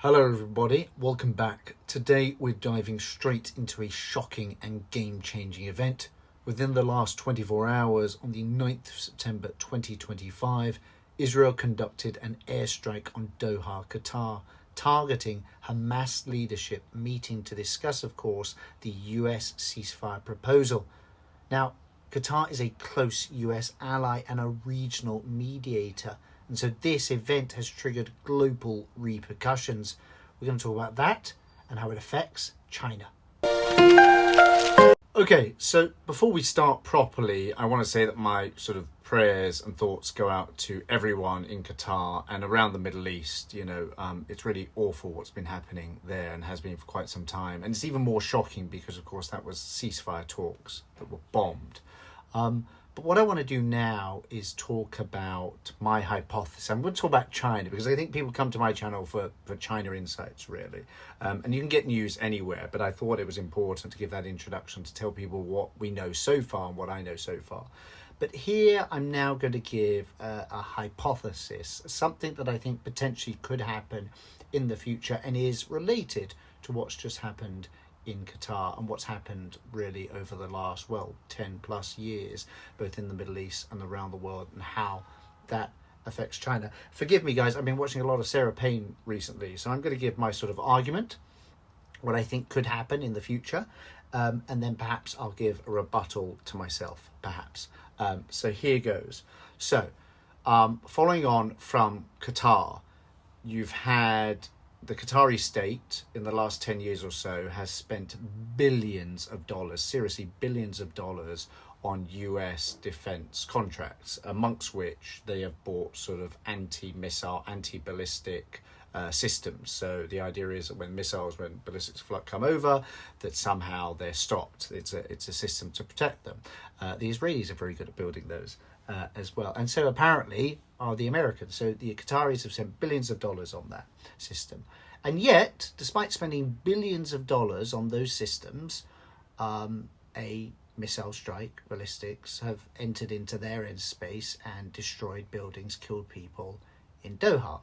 Hello everybody, welcome back. Today we're diving straight into a shocking and game-changing event. Within the last 24 hours, on the 9th of September 2025, Israel conducted an airstrike on Doha, Qatar, targeting Hamas leadership meeting to discuss, of course, the US ceasefire proposal. Now, Qatar is a close US ally and a regional mediator, and so this event has triggered global repercussions. We're going to talk about that and how it affects China. Okay, so before we start properly, I want to say that my sort of prayers and thoughts go out to everyone in Qatar and around the Middle East. It's really awful what's been happening there and has been for quite some time. And it's even more shocking because, of course, that was ceasefire talks that were bombed. But what I want to do now is talk about my hypothesis. I'm going to talk about China because I think people come to my channel for China insights, really. And you can get news anywhere, but I thought it was important to give that introduction to tell people what we know so far and what I know so far. But here I'm now going to give a hypothesis, something that I think potentially could happen in the future and is related to what's just happened in Qatar and what's happened really over the last 10 plus years, both in the Middle East and around the world, and how that affects China. Forgive me guys, I've been watching a lot of Sarah Payne recently, so I'm going to give my sort of argument, what I think could happen in the future, and then perhaps I'll give a rebuttal to myself, perhaps. So here goes. So following on from Qatar, you've had the Qatari state in the last 10 years or so has spent billions of dollars, seriously billions of dollars, on US defense contracts, amongst which they have bought sort of anti-missile, anti-ballistic systems. So the idea is that when ballistics come over, that somehow they're stopped. It's a system to protect them. The Israelis are very good at building those as well. And so apparently are the Americans. So the Qataris have spent billions of dollars on that system. And yet, despite spending billions of dollars on those systems, a missile strike, ballistics, have entered into their airspace and destroyed buildings, killed people in Doha.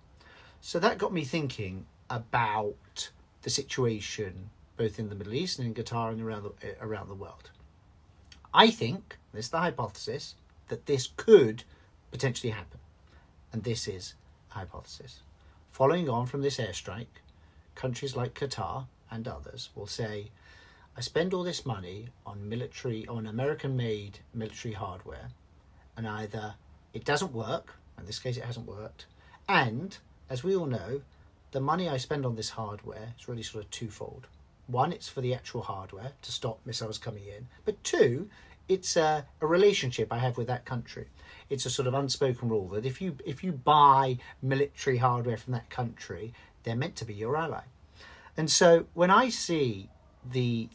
So that got me thinking about the situation both in the Middle East and in Qatar and around the world. I think, this is the hypothesis, that this could potentially happen. And this is a hypothesis. Following on from this airstrike, countries like Qatar and others will say, I spend all this money on American-made military hardware, and either it doesn't work, in this case it hasn't worked, and, as we all know, the money I spend on this hardware is really sort of twofold. One, it's for the actual hardware to stop missiles coming in, but two, it's a relationship I have with that country. It's a sort of unspoken rule that if you buy military hardware from that country, they're meant to be your ally. And so when I see the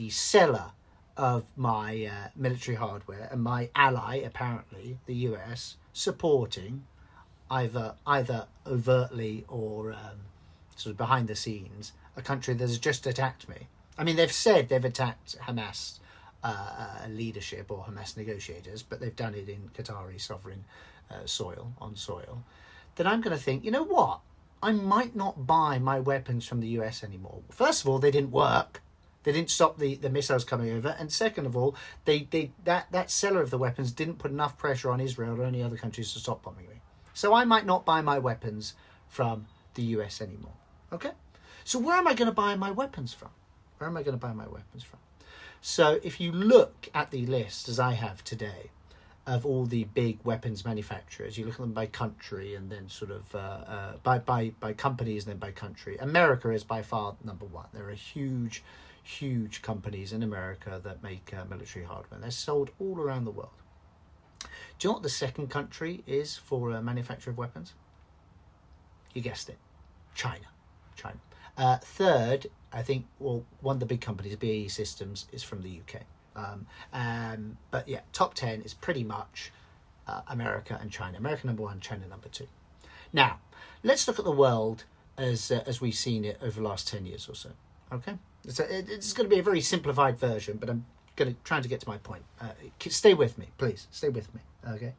seller of my military hardware and my ally, apparently the US, supporting either overtly or sort of behind the scenes a country that has just attacked me. I mean, they've said they've attacked Hamas leadership or Hamas negotiators, but they've done it in Qatari sovereign soil, then I'm going to think, you know what? I might not buy my weapons from the US anymore. First of all, they didn't work. They didn't stop the missiles coming over. And second of all, that seller of the weapons didn't put enough pressure on Israel or any other countries to stop bombing me. So I might not buy my weapons from the US anymore. Okay? So where am I going to buy my weapons from? So if you look at the list, as I have today, of all the big weapons manufacturers, you look at them by country and then sort of by companies and then by country. America is by far number one. There are huge companies in America that make military hardware. They're sold all around the world. Do you know what the second country is for manufacture of weapons? You guessed it, China. Third, I think, one of the big companies, BAE Systems, is from the UK. But yeah, top 10 is pretty much America and China. America number one, China number two. Now, let's look at the world as we've seen it over the last 10 years or so. Okay, it's going to be a very simplified version, but I'm trying to get to my point. Stay with me, please. Stay with me. Okay.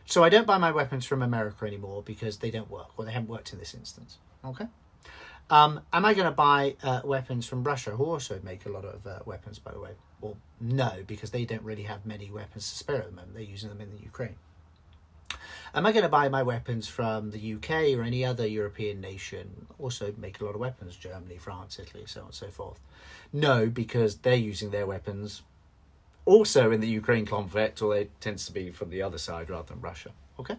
So I don't buy my weapons from America anymore because they don't work, or they haven't worked in this instance. Okay. Am I going to buy weapons from Russia, who also make a lot of weapons, by the way? Well, no, because they don't really have many weapons to spare at the moment. They're using them in the Ukraine. Am I going to buy my weapons from the UK or any other European nation? Also make a lot of weapons, Germany, France, Italy, so on and so forth. No, because they're using their weapons also in the Ukraine conflict, or it tends to be from the other side rather than Russia. Okay.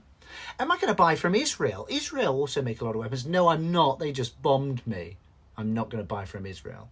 Am I going to buy from Israel? Israel also make a lot of weapons. No, I'm not. They just bombed me. I'm not going to buy from Israel.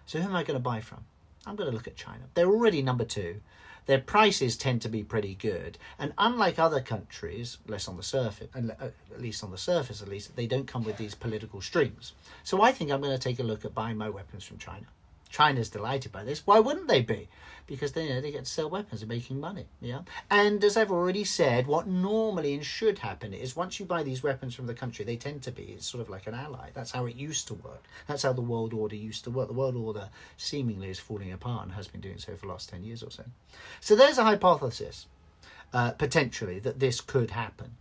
So who am I going to buy from? I'm going to look at China. They're already number 2. Their prices tend to be pretty good. And unlike other countries, less on the surface, at least on the surface, they don't come with these political strings. So I think I'm going to take a look at buying my weapons from China. China's delighted by this. Why wouldn't they be? Because they get to sell weapons and making money. Yeah. And as I've already said, what normally and should happen is once you buy these weapons from the country, they tend to be, it's sort of like an ally. That's how it used to work. That's how the world order used to work. The world order seemingly is falling apart and has been doing so for the last 10 years or so. So there's a hypothesis, potentially, that this could happen.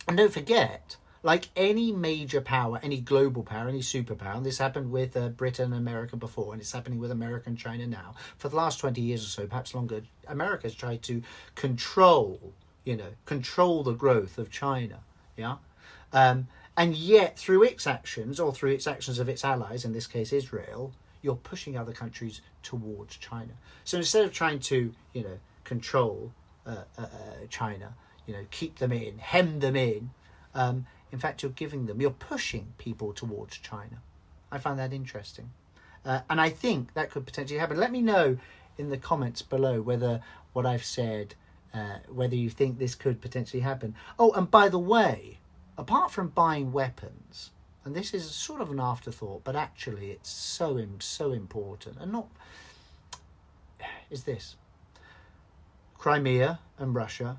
And don't forget, like any major power, any global power, any superpower, and this happened with Britain and America before, and it's happening with America and China now. For the last 20 years or so, perhaps longer, America's tried to control the growth of China. Yeah. And yet, through its actions, or through its actions of its allies, in this case Israel, you're pushing other countries towards China. So instead of trying to, control China, keep them in, hem them in fact, you're pushing people towards China. I find that interesting. And I think that could potentially happen. Let me know in the comments below whether what I've said, whether you think this could potentially happen. Oh, and by the way, apart from buying weapons, and this is sort of an afterthought, but actually it's so important, and not, is this. Crimea and Russia,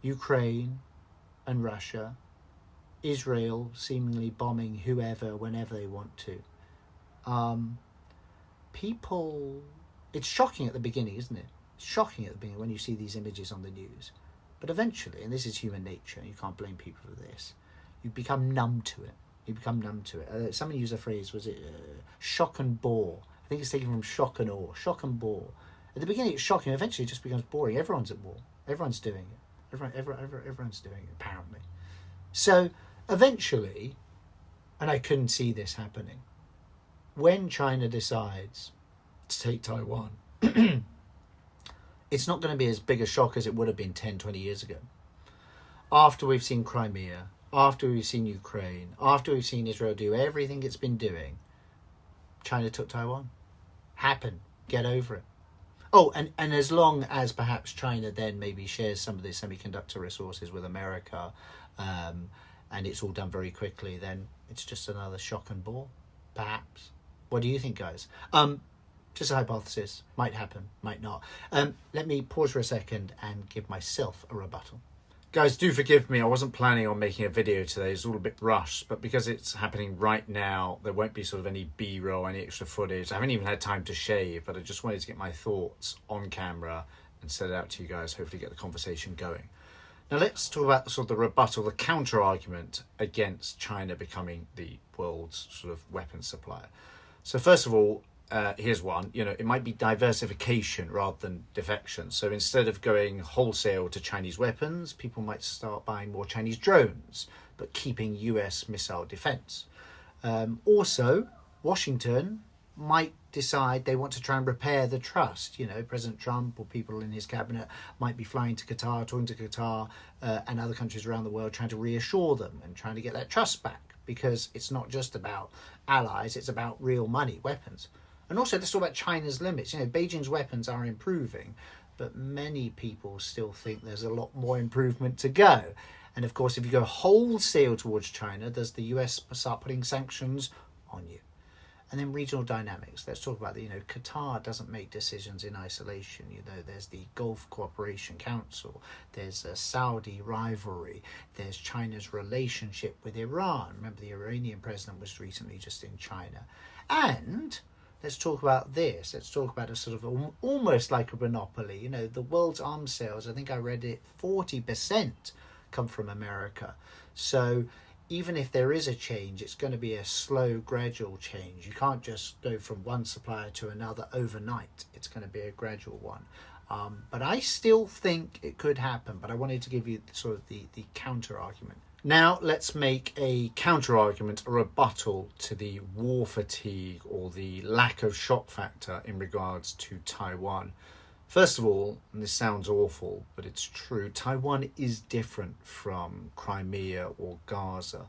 Ukraine and Russia, Israel seemingly bombing whoever, whenever they want to. People, it's shocking at the beginning, isn't it? It's shocking at the beginning when you see these images on the news. But eventually, and this is human nature, you can't blame people for this, you become numb to it. Someone used a phrase, was it shock and bore? I think it's taken from shock and awe. Shock and bore. At the beginning it's shocking, eventually it just becomes boring. Everyone's at war. Everyone's doing it. Everyone's doing it, apparently. So eventually, and I couldn't see this happening, when China decides to take Taiwan, it's not going to be as big a shock as it would have been 10, 20 years ago. After we've seen Crimea, after we've seen Ukraine, after we've seen Israel do everything it's been doing, China took Taiwan. Happened. Get over it. Oh, and as long as perhaps China then maybe shares some of the semiconductor resources with America, and it's all done very quickly, then it's just another shock and bore, perhaps. What do you think, guys? Just a hypothesis. Might happen, might not. Let me pause for a second and give myself a rebuttal. Guys, do forgive me. I wasn't planning on making a video today. It's all a bit rushed, but because it's happening right now, there won't be sort of any B-roll, any extra footage. I haven't even had time to shave, but I just wanted to get my thoughts on camera and set it out to you guys, hopefully get the conversation going. Now let's talk about sort of the rebuttal, the counter-argument against China becoming the world's sort of weapons supplier. So first of all, here's one. It might be diversification rather than defection. So instead of going wholesale to Chinese weapons, people might start buying more Chinese drones, but keeping US missile defense. Also, Washington might decide they want to try and repair the trust. President Trump or people in his cabinet might be flying to Qatar, talking to Qatar and other countries around the world, trying to reassure them and trying to get that trust back, because it's not just about allies, it's about real money, weapons. And also, let's talk about China's limits. Beijing's weapons are improving, but many people still think there's a lot more improvement to go. And of course, if you go wholesale towards China, does the US start putting sanctions on you? And then regional dynamics. Let's talk about Qatar doesn't make decisions in isolation. There's the Gulf Cooperation Council. There's a Saudi rivalry. There's China's relationship with Iran. Remember, the Iranian president was recently just in China. And let's talk about this. Let's talk about a sort of almost like a monopoly. The world's arms sales, I think I read it, 40% come from America. So even if there is a change, it's going to be a slow, gradual change. You can't just go from one supplier to another overnight. It's going to be a gradual one. But I still think it could happen. But I wanted to give you sort of the counter argument. Now let's make a counter argument, a rebuttal to the war fatigue or the lack of shock factor in regards to Taiwan. First of all, and this sounds awful, but it's true, Taiwan is different from Crimea or Gaza.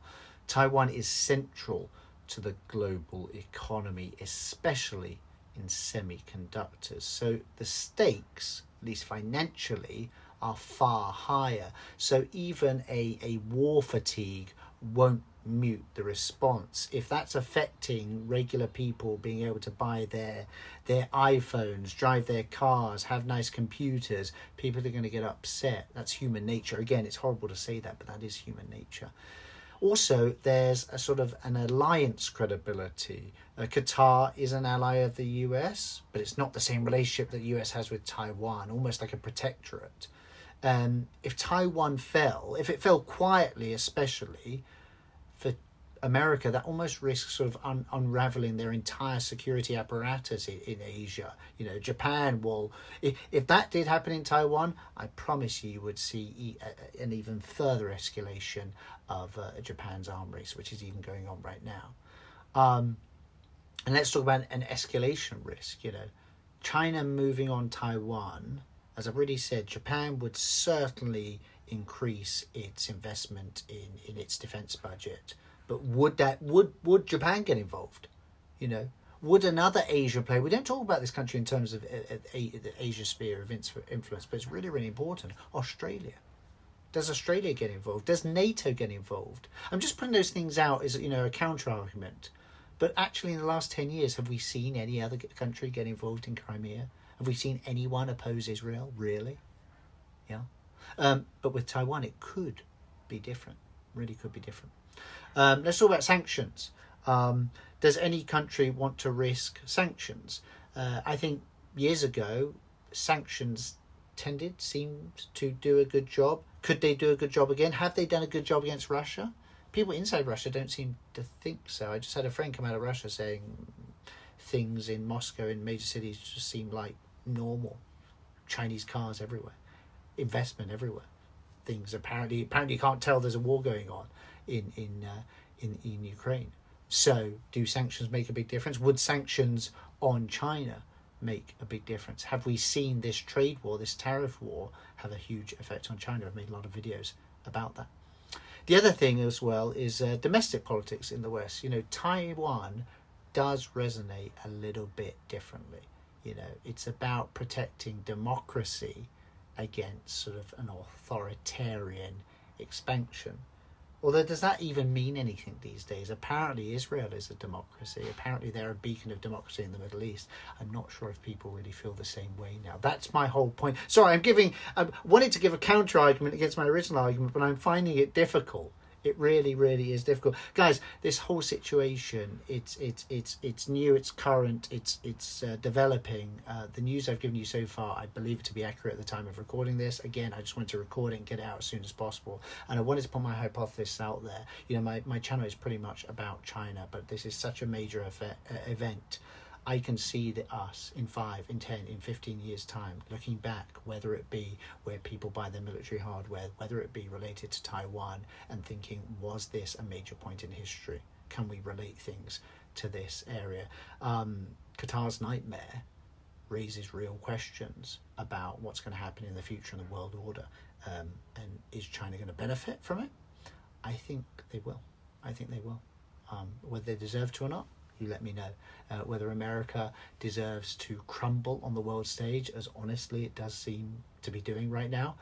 Taiwan is central to the global economy, especially in semiconductors. So the stakes, at least financially, are far higher. So even a war fatigue won't mute the response. If that's affecting regular people being able to buy their iPhones, drive their cars, have nice computers, people are going to get upset. That's human nature. Again, it's horrible to say that, but that is human nature. Also, there's a sort of an alliance credibility. Qatar is an ally of the US, but it's not the same relationship that the US has with Taiwan, almost like a protectorate. If Taiwan fell, if it fell quietly especially, for America, that almost risks sort of unraveling their entire security apparatus in Asia. You know, Japan will, if that did happen in Taiwan, I promise you would see an even further escalation of Japan's arms race, which is even going on right now. And let's talk about an escalation risk. You know, China moving on Taiwan, as I've already said, Japan would certainly increase its investment in its defense budget. But would Japan get involved? You know, would another Asia player? We don't talk about this country in terms of the Asia sphere of influence, but it's really, really important. Australia. Does Australia get involved? Does NATO get involved? I'm just putting those things out as, you know, a counter argument. But actually, in the last 10 years, have we seen any other country get involved in Crimea? Have we seen anyone oppose Israel? Really? Yeah. But with Taiwan, it could be different. Really could be different. Let's talk about sanctions. Does any country want to risk sanctions? I think years ago, sanctions seemed to do a good job. Could they do a good job again? Have they done a good job against Russia? People inside Russia don't seem to think so. I just had a friend come out of Russia saying things in Moscow, in major cities, just seem like normal. Chinese cars everywhere. Investment everywhere. Things apparently you can't tell there's a war going on in Ukraine. So do sanctions make a big difference? Would sanctions on China make a big difference? Have we seen this trade war, this tariff war, have a huge effect on China? I've made a lot of videos about that. The other thing as well is domestic politics in the West. You know, Taiwan does resonate a little bit differently. You know, it's about protecting democracy against sort of an authoritarian expansion. Although, does that even mean anything these days? Apparently Israel is a democracy. Apparently they're a beacon of democracy in the Middle East. I'm not sure if people really feel the same way now. That's my whole point. Sorry, I wanted to give a counter argument against my original argument, but I'm finding it difficult. It really, really is difficult, guys. This whole situation, it's new, it's current, it's developing. The news I've given you so far, I believe it to be accurate at the time of recording this. Again, I just wanted to record it and get it out as soon as possible, and I wanted to put my hypothesis out there. You know, my channel is pretty much about China, but this is such a major event. I can see that us in 5, in 10, in 15 years' time, looking back, whether it be where people buy their military hardware, whether it be related to Taiwan, and thinking, was this a major point in history? Can we relate things to this area? Qatar's nightmare raises real questions about what's going to happen in the future in the world order. And is China going to benefit from it? I think they will. Whether they deserve to or not, you let me know. Whether America deserves to crumble on the world stage, as honestly it does seem to be doing right now,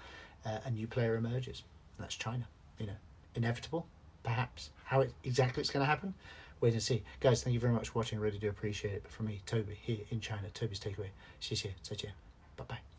a new player emerges. That's China. You know, inevitable, perhaps. How exactly it's going to happen, wait and see. Guys, thank you very much for watching. I really do appreciate it. But from me, Toby, here in China, Toby's Takeaway. 谢谢，再见，拜拜。